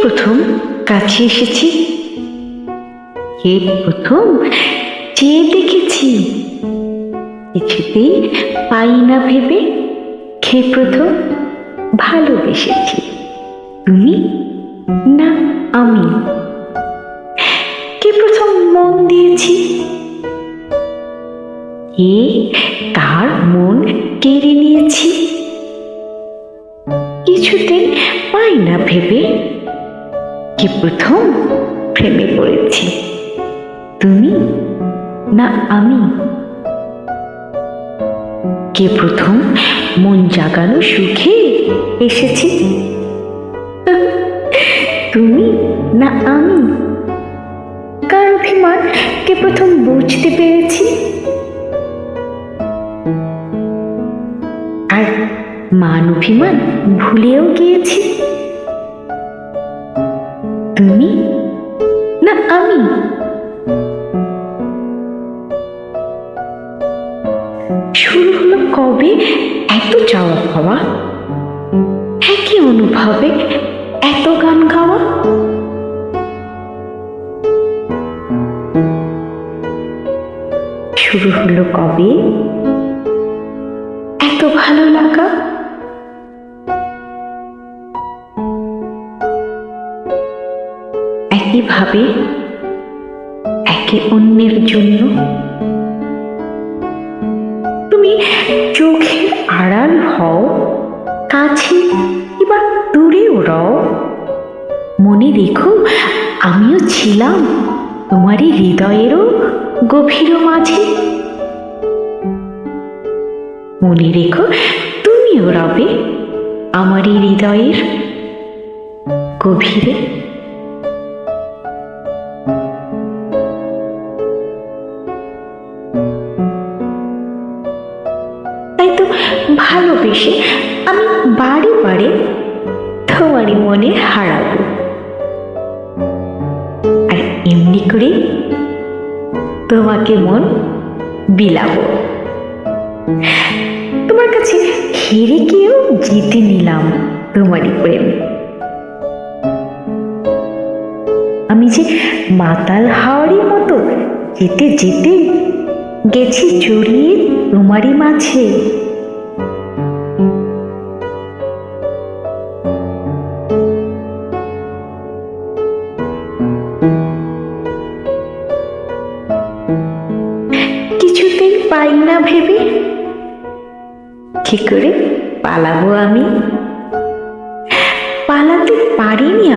প্রথম কাছে এসেছি, কে প্রথম চেয়ে দেখেছি, কিছুতেই পাই না ভেবে কে প্রথম ভালোবেসেছি, তুমি না আমি? কে প্রথম মন দিয়েছি, কে কার মন কেড়ে নিয়েছি, কিছুতেই পাই না ভেবে কে প্রথম প্রেমে পড়েছি, তুমি না আমি? কে প্রথম মন জাগানো সুখে এসেছি, তুমি না আমি? কার অভিমান কে প্রথম বুঝতে পেরেছি, আর মান অভিমান ভুলেও গিয়েছি, তুমি না আমি? শুরু হলো কবে এত চাওয়া পাওয়া, একই অনুভবে এত গান গাওয়া? শুরু হলো কবে এত ভালো লাগা? একইভাবে একে অন্যের জন্য তুমি চোখের আড়াল হও, কাছে কিংবা দূরেও রও, মনে রেখো আমিও ছিলাম তোমারই হৃদয়েরও গভীর মাঝে। মনে রেখো তুমিও রবে আমারই হৃদয়ের গভীরে। তাই তো ভালোবেসে আমি বারে বারে তোমারই মনে হারাবো, আর এমনি করে তোমাকে মন বিলাবো। তোমার কাছে হেরে গিয়েও জিতে নিলাম তোমারই প্রেম। আমি যে মাতাল হাওয়ারই মতো যেতে যেতে গেছি জড়িয়ে তোমারই মাঝে। কিছুতেই পাই না ভেবে কি করে পালাবো আমি।